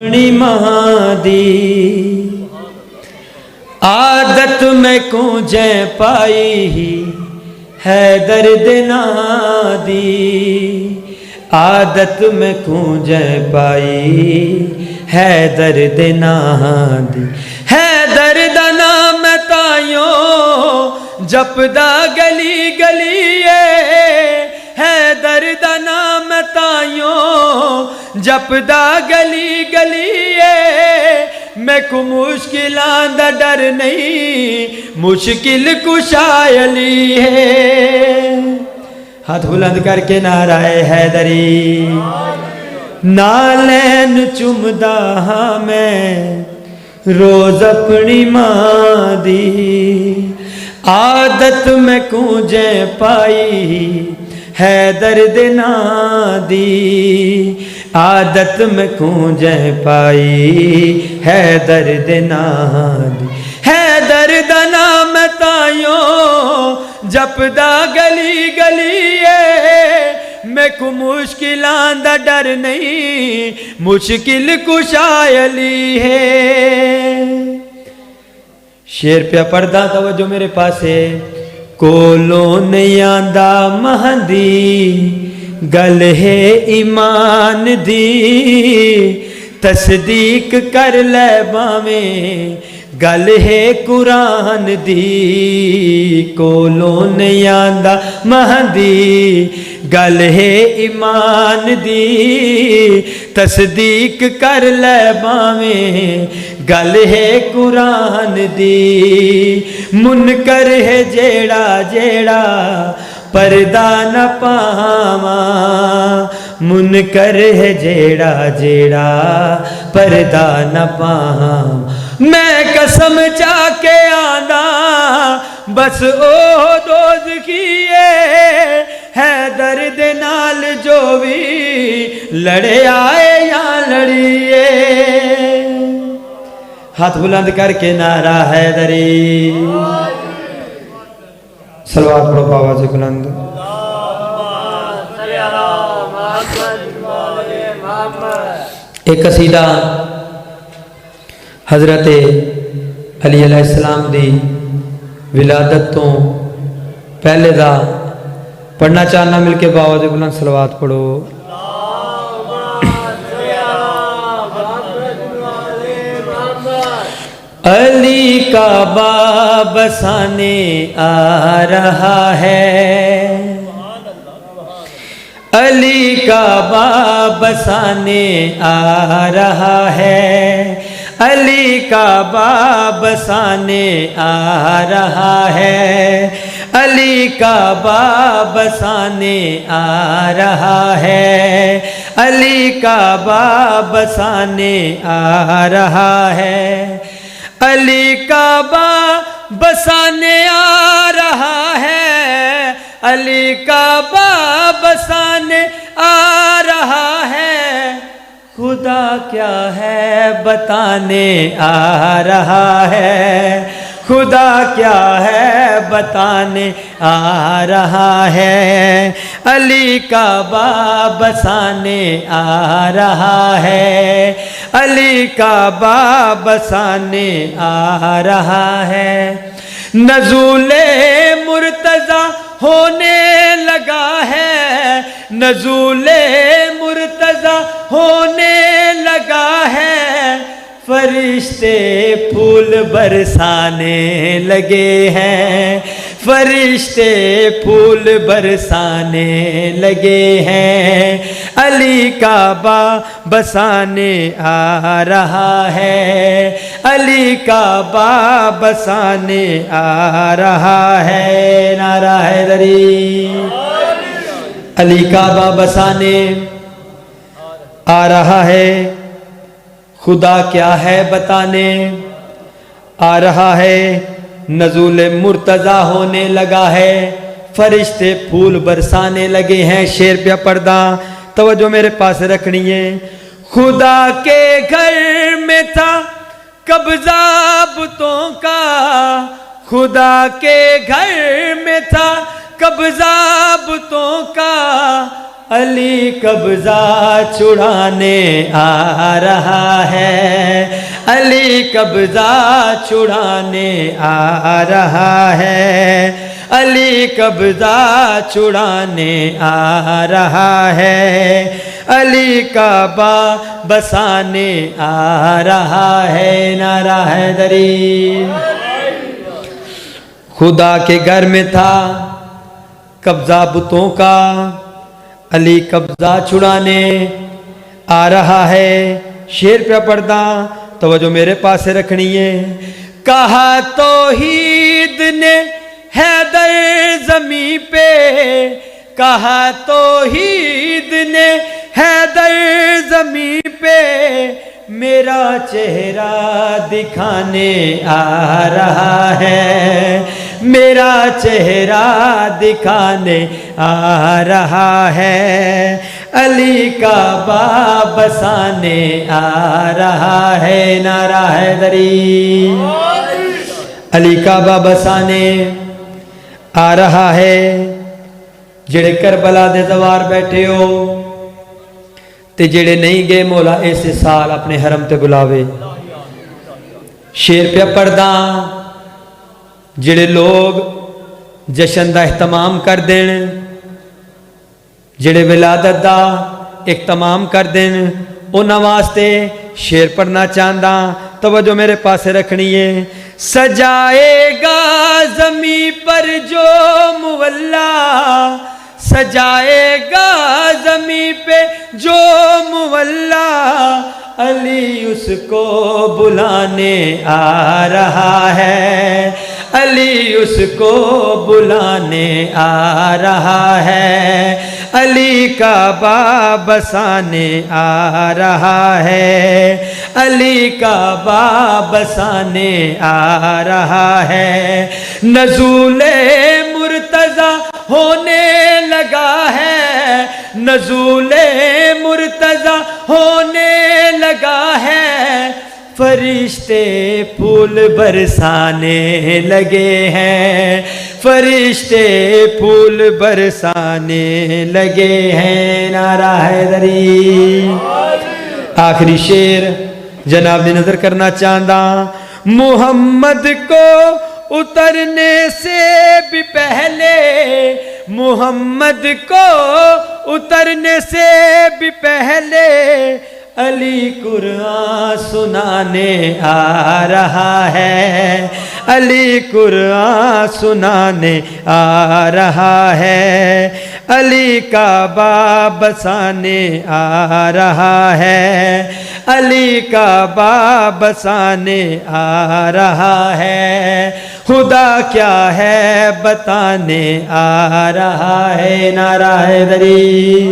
اپنی ماں دی عادت میں کونجیں پائی ہے درد نا دی، عادت میں کونجیں پائی ہے درد نا دی، ہے درد نا میں تائیوں جپدا گلی گلی ہے درد نا میں تائیوں جپدا گلی گلی میں کو مشکلاں دا ڈر نہیں، مشکل کشائے علی ہے۔ ہاتھ بلند کر کے نعرہ حیدری، نالین چمدا ہاں میں روز اپنی ماں دی، عادت میں کونجیں پائی ہے درد نا دی، عادت میں کونجیں پائی ہے درد نا دی، ہے درد نا میں تائیوں جپدا گلی گلی میں کو مشکلاں دا ڈر نہیں، مشکل کشائے علی ہے۔ شیر پہ پردہ توجہ میرے پاس ہے، کولوں نہیں آندا مہندی گل ہے ایمان دی، تصدیق کر لے باویں گل ہے قرآن دی، کولوں نہیں آندا مہندی گل ہے ایمان دی، تصدیق کر لے باویں گل ہے قرآن دی، منکر ہے جیڑا جیڑا پردہ نہ پاواں، منکر ہے جیڑا جیڑا پردہ نہ پاواں، میں قسم چا کے آندا بس او دوزخی ہے درد نال جو بھی لڑے آئے یا لڑیے۔ ہاتھ بلند کر کے نعرہ حیدری، صلوات پڑھو پاوا سے بلند۔ ایک قصیدہ حضرت علی علیہ السلام دی ولادت تو پہلے دا پڑھنا چاہنا، مل کے پاوا سے بلند صلوات پڑھو۔ علی کا باب بسانے آ رہا ہے، علی کا باب بسانے آ رہا ہے، علی کا باب بسانے آ رہا ہے، علی کا باب بسانے آ رہا ہے، علی کا باب بسانے آ رہا ہے، علی کا باب بسانے آ رہا ہے، علی کا باب بسانے آ رہا ہے، خدا کیا ہے بتانے آ رہا ہے، خدا کیا ہے بتانے آ رہا ہے، علی کا باب بسانے آ رہا ہے، علی کا باب بسانے آ رہا ہے، نزول مرتضی ہونے لگا ہے، نزول مرتضی ہونے لگا ہے، فرشتے پھول برسانے لگے ہیں، فرشتے پھول برسانے لگے ہیں، علی کا باب بسانے آ رہا ہے، علی کا باب بسانے آ رہا ہے، نعرہ حیدری۔ علی کا باب بسانے آ رہا ہے، خدا کیا ہے بتانے آ رہا ہے، نزول مرتضی ہونے لگا ہے، فرشتے پھول برسانے لگے ہیں۔ شیر پہ پردہ توجہ میرے پاس رکھنی ہے، خدا کے گھر میں تھا قبضہ بتوں کا، خدا کے گھر میں تھا قبضہ بتوں کا، علی قبضہ چھڑانے آ رہا ہے، علی قبضہ چھڑانے آ رہا ہے، علی قبضہ چھڑانے آ رہا ہے، علی کعبہ بسانے آ رہا ہے، نعرہ حیدری۔ خدا کے گھر میں تھا قبضہ بتوں کا، علی قبضہ چھڑانے آ رہا ہے۔ شیر پہ پڑھدا توجہ میرے پاس رکھنی ہے۔ کہا توحید نے حیدر زمین پہ، کہا توحید نے حیدر زمین پہ، میرا چہرہ دکھانے آ رہا ہے، میرا چہرہ دکھانے آ رہا ہے، علی کعبہ بسانے آ رہا ہے، نعرہ حیدری۔ علی کعبہ بسانے آ رہا ہے۔ جڑے کربلا دے دوار بیٹھے ہو تے جڑے نہیں گئے، مولا ایسے سال اپنے حرم تے بلاوے۔ شیر پہ پڑھدا جڑے لوگ جشن دا اہتمام کر دین، جڑے ولادت دا اہتمام کر دین، انہاں واسطے شیر پڑھنا چاہندا، توجہ میرے پاس رکھنی ہے۔ سجائے گا زمین پر جو مولا، سجائے گا زمین پہ جو مولا، علی اس کو بلانے آ رہا ہے، علی اس کو بلانے آ رہا ہے، علی کعبہ بسانے آ رہا ہے، علی کعبہ بسانے آ رہا ہے، نزول مرتضی ہونے لگا ہے، نزول مرتضی ہونے لگا ہے، فرشتے پھول برسانے لگے ہیں، فرشتے پھول برسانے لگے ہیں، نعرہ حیدری۔ آخری شیر جناب نے نظر کرنا چاہتا، محمد کو اترنے سے بھی پہلے، محمد کو اترنے سے بھی پہلے، علی قرآن سنانے آ رہا ہے، علی قرآن سنانے آ رہا ہے، علی کعبہ بسانے آ رہا ہے، علی کعبہ بسانے آ رہا ہے، خدا کیا ہے بتانے آ رہا ہے، نعرہ حیدری۔